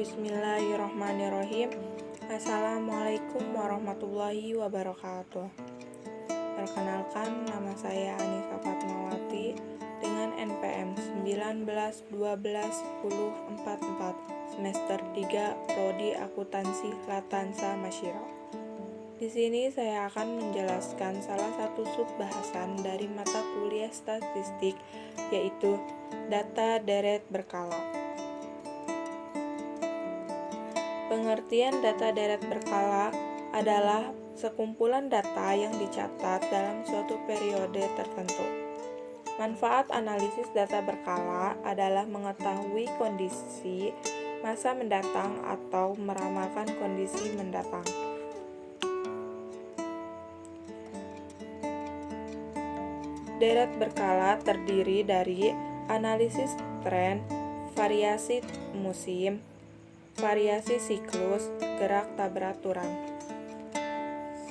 Bismillahirrahmanirrahim. Assalamualaikum warahmatullahi wabarakatuh. Perkenalkan, nama saya Anissa Fatmawati dengan NPM 19121044 semester 3 Prodi Akuntansi Latansa Masyiro. Di sini saya akan menjelaskan salah satu subbahasan dari mata kuliah statistik, yaitu data deret berkala. Pengertian data deret berkala adalah sekumpulan data yang dicatat dalam suatu periode tertentu. Manfaat analisis data berkala adalah mengetahui kondisi masa mendatang atau meramalkan kondisi mendatang. Deret berkala terdiri dari analisis tren, variasi musim, variasi siklus, gerak tak beraturan.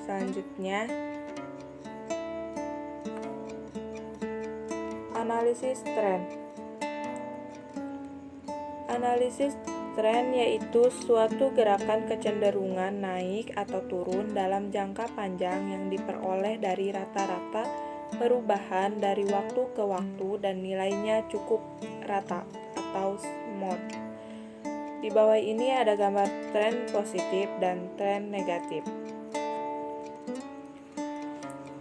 Selanjutnya, analisis tren. Analisis tren yaitu suatu gerakan kecenderungan naik atau turun dalam jangka panjang yang diperoleh dari rata-rata perubahan dari waktu ke waktu dan nilainya cukup rata atau smooth. Di bawah ini ada gambar tren positif dan tren negatif.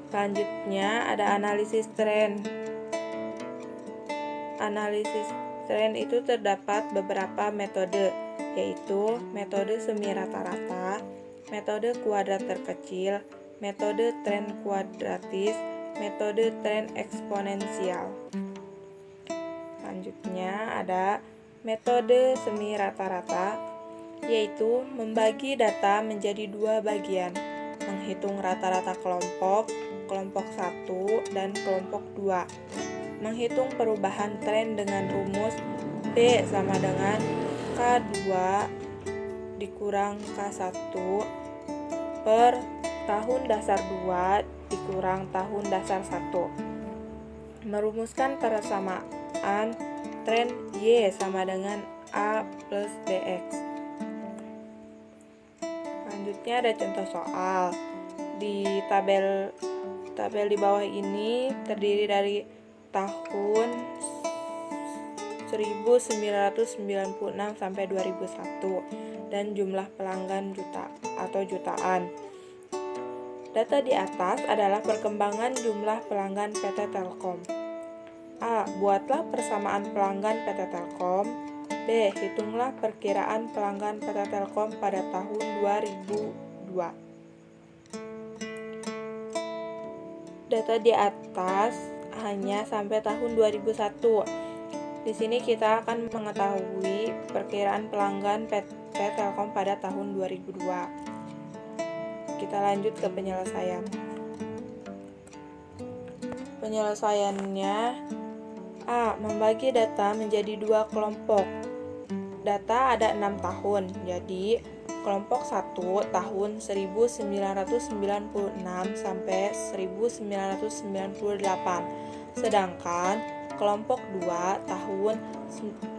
Selanjutnya ada analisis tren. Analisis tren itu terdapat beberapa metode, yaitu metode semi rata-rata, metode kuadrat terkecil, metode tren kuadratis, metode tren eksponensial. Selanjutnya ada metode semi rata-rata, yaitu membagi data menjadi dua bagian, menghitung rata-rata kelompok 1 dan kelompok 2, menghitung perubahan tren dengan rumus B sama dengan K2 dikurang K1 per tahun dasar 2 dikurang tahun dasar 1. Merumuskan persamaan tren Y sama dengan A plus BX. Selanjutnya ada contoh soal. Di tabel di bawah ini terdiri dari tahun 1996 sampai 2001 dan jumlah pelanggan jutaan. Data di atas adalah perkembangan jumlah pelanggan PT Telkom. A. Buatlah persamaan pelanggan PT Telkom. B. Hitunglah perkiraan pelanggan PT Telkom pada tahun 2002. Data di atas hanya sampai tahun 2001. Di sini kita akan mengetahui perkiraan pelanggan PT Telkom pada tahun 2002. Kita lanjut ke penyelesaian. Penyelesaiannya, A. Membagi data menjadi dua kelompok. Data ada 6 tahun, jadi kelompok 1 tahun 1996 sampai 1998, sedangkan kelompok 2 tahun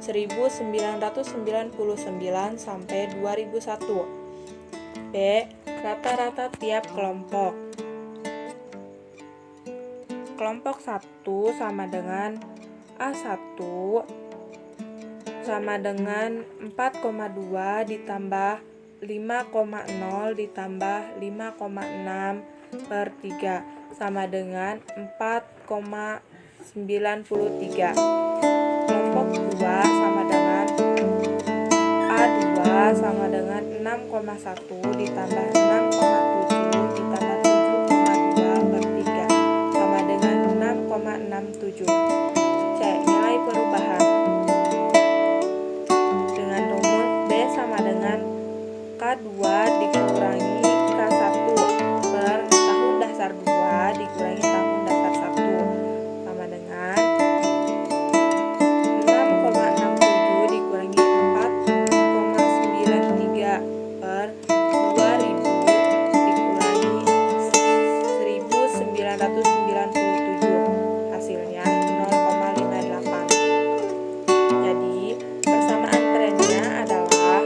1999 sampai 2001. B. Rata-rata tiap kelompok. Kelompok 1 sama dengan A1 sama dengan 4,2 ditambah 5,0 ditambah 5,6 per 3 sama dengan 4,93. Kelompok 2 sama dengan A2 sama dengan 6,1 ditambah 6,7 ditambah 7,2 per 3 sama dengan 6,67. C. Nilai perubahan dengan rumus B sama dengan K2 dikurangi K1 per tahun dasar 2 dikurangi tahun dasar 1 sama dengan 6,67 dikurangi 4,93 per 2000 dikurangi 1997. Hasilnya 0,58. Jadi persamaan trennya adalah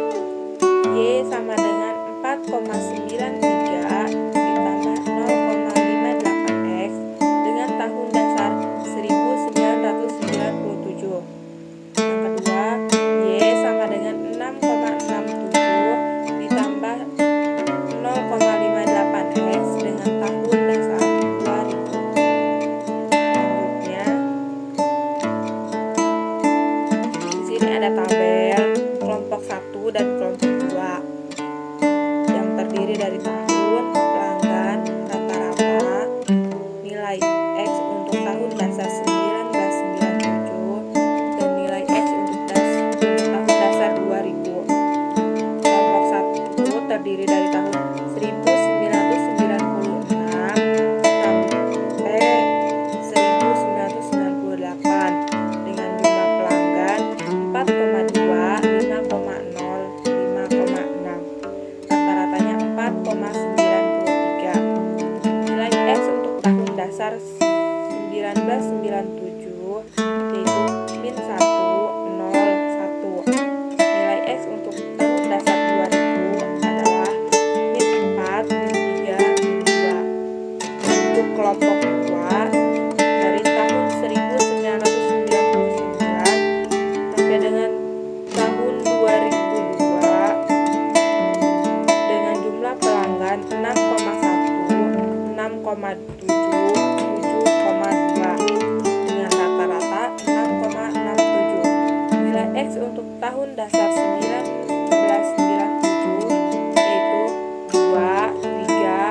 ada tabel kelompok 1 dan kelompok 2 yang terdiri dari tahun, pelanggan, rata-rata, nilai X untuk tahun dasar 1997 dan nilai X untuk tahun dasar 2000. Kelompok 1 terdiri dari tahun 1996 sampai 1998 dengan jumlah pelanggan 4,2, 5,0, 5,6. Rata-ratanya 4,93. Nilai X untuk tahun dasar 1997 yaitu min 1, 0, 1. Nilai X untuk tahun dasar 2000 adalah min 4, min 3, min 2. Untuk kelompok 2 dari tahun 1999 sampai dengan tahun 2002 dengan jumlah pelanggan 6,1, 6,7, 7,2 dengan rata-rata 6,67. Nilai X untuk tahun dasar 1997 yaitu 2, 3,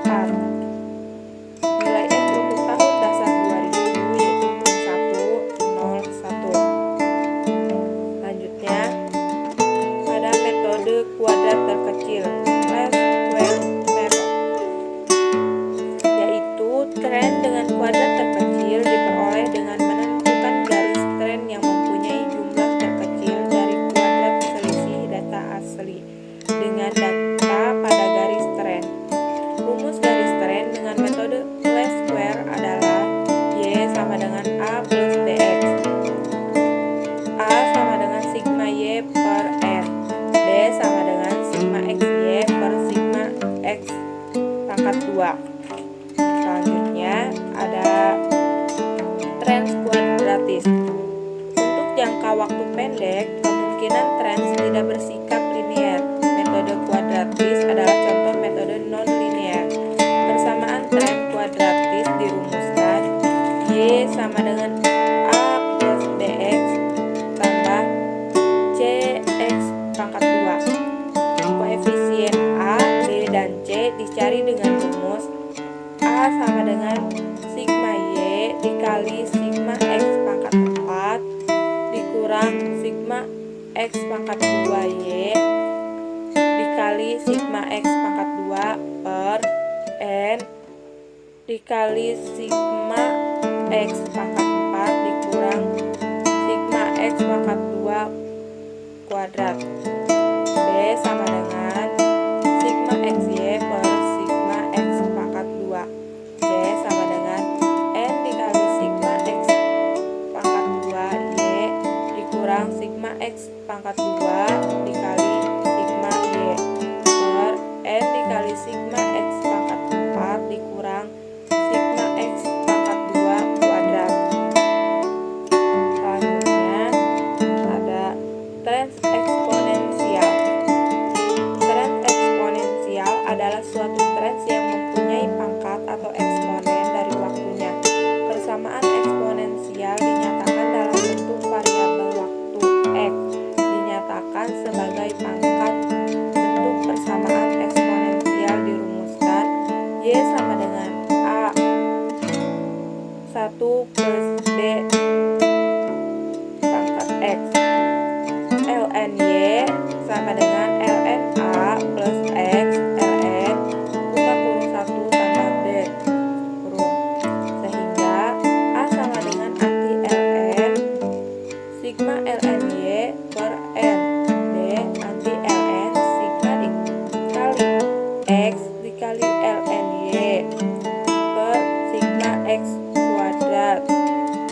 4. Nilai X untuk tahun dasar 2000 yaitu 1, 0, 1. Selanjutnya ada metode kuadrat terkecil, least square method, yaitu tren dengan kuadrat terkecil diperoleh dengan menentukan garis tren yang mempunyai jumlah terkecil dari kuadrat selisih data asli dengan data pada garis tren. Rumus garis tren dengan metode least square adalah Y sama dengan A plus DX. A sama dengan sigma Y per N. D sama dengan sigma XY per sigma X pangkat 2. Selanjutnya ada trans kuadratis. Untuk jangka waktu pendek, kemungkinan trans tidak bersikap linear. Metode kuadratis adalah contoh metode non-linear. Persamaan tren kuadratis dirumuskan Y sama dengan A plus DX tambah CX pangkat 2. Koefisien A, B, dan C dicari dengan rumus A sama dengan sigma Y dikali sigma X pangkat 4 dikurang sigma X pangkat 2Y dikali sigma X pangkat 2 per N dikali sigma X pangkat 4 dikurang sigma X pangkat 2 kuadrat. B sama dengan sigma XY per sigma X pangkat 2. C sama dengan N dikali sigma X pangkat 2Y dikurang sigma X pangkat 2 dikali sigma Y per N dikali sigma X pangkat 4 dikurang sigma X pangkat 2 kuadrat. Selanjutnya ada trans eksponensial. Trans eksponensial adalah suatu trans yang mempunyai pangkat atau eksponen dari waktunya. Persamaan eksponensial dinyatakan dalam bentuk variabel waktu X dinyatakan sebagai pangkat. Bentuk persamaan eksponensial dirumuskan Y sama dengan A 1 plus B pangkat X. ln Y sama dengan ln A plus X ln buka kurung 1 tambah B kurung, sehingga A sama dengan anti ln sigma ln Y per N. B anti ln sigma dikali X dikali ln Y per sigma X kuadrat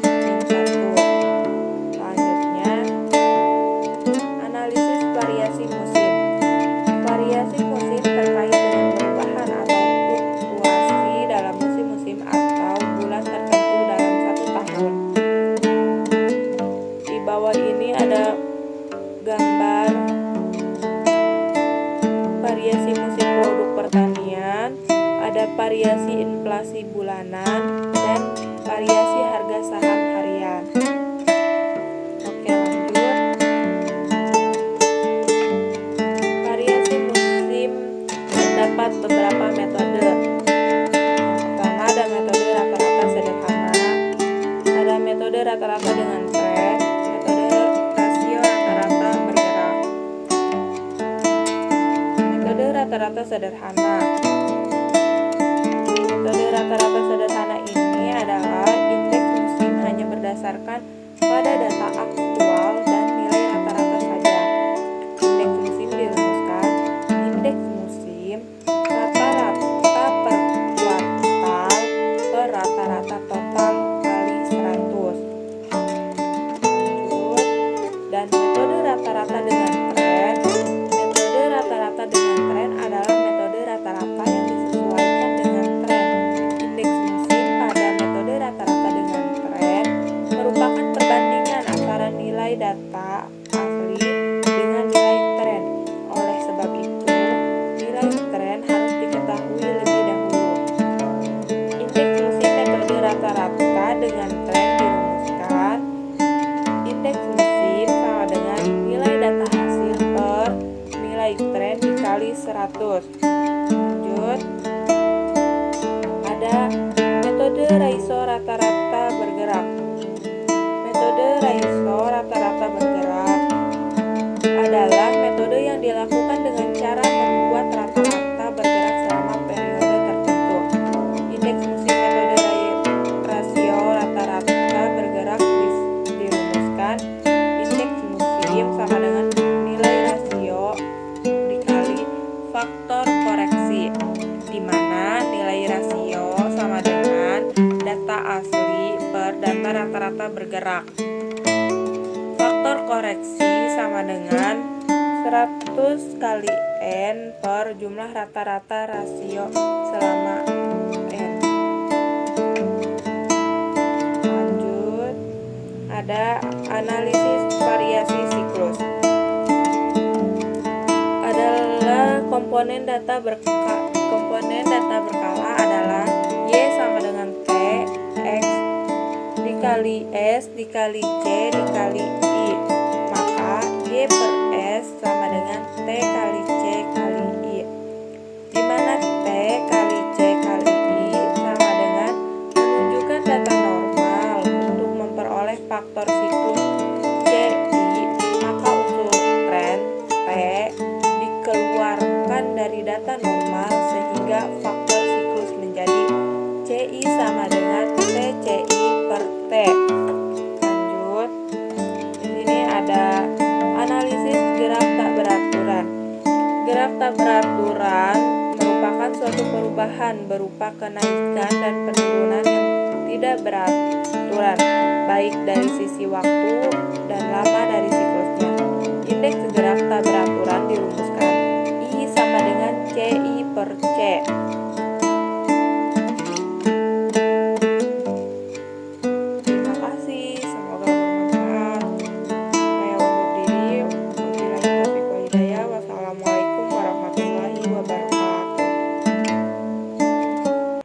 min 1. Selanjutnya analisis variasi musim. Variasi musim terkait dengan perubahan atau fluktuasi dalam musim-musim atau bulan tertentu dalam satu tahun. Di bawah ini ada gambar variasi musim produk pertanian, ada variasi inflasi bulanan, dan variasi harga saham harian. Oke, lanjut. rata-rata sederhana. Metode rata-rata sederhana ini adalah indeks musim hanya berdasarkan pada data aktual dan nilai rata-rata saja. Indeks musim dirumuskan, indeks musim rata-rata per kuartal per rata-rata total kali 100. Lanjut, dan metode rata-rata dengan tren. Metode rata-rata dengan tren adalah metode rata-rata yang disesuaikan dengan tren. Indeks musim pada metode rata-rata dengan tren merupakan perbandingan antara nilai data asli dengan nilai tren. Oleh sebab itu, nilai tren harus diketahui lebih dahulu. Indeks musim metode rata-rata dengan tren dirumuskan. Indeks musim sama dengan nilai data hasil per nilai tren dikali 100. Lanjut, ada metode Raiso rata-rata bergerak. Metode Raiso rata-rata bergerak adalah metode yang dilakukan dengan cara membuat rata-rata bergerak selama periode tertentu. Indeks musim metode rasio rata-rata bergerak dirumuskan. Indeks musim sama dengan nilai rasio dikali faktor koreksi, di mana nilai rasio sama dengan data asli per data rata-rata bergerak. Faktor koreksi sama dengan 100 kali N per jumlah rata-rata rasio selama N. Lanjut, ada analisis variasi siklus. Adalah komponen data berkala adalah Y sama dengan T X dikali S dikali C dikali I, maka Y per S sama dengan T kali C kali I, di mana T kali C kali I sama dengan menunjukkan data normal. Untuk memperoleh faktor siklus CI, maka unsur tren T dikeluarkan dari data normal sehingga faktor siklus menjadi CI sama dengan TCI per T. Lanjut, di sini ada analisis graf tak beraturan. Graf tak beraturan merupakan suatu perubahan berupa kenaikan dan penurunan yang tidak beraturan, baik dari sisi waktu dan lama dari siklusnya. Indeks graf tak beraturan dirumuskan I sama dengan CI per C.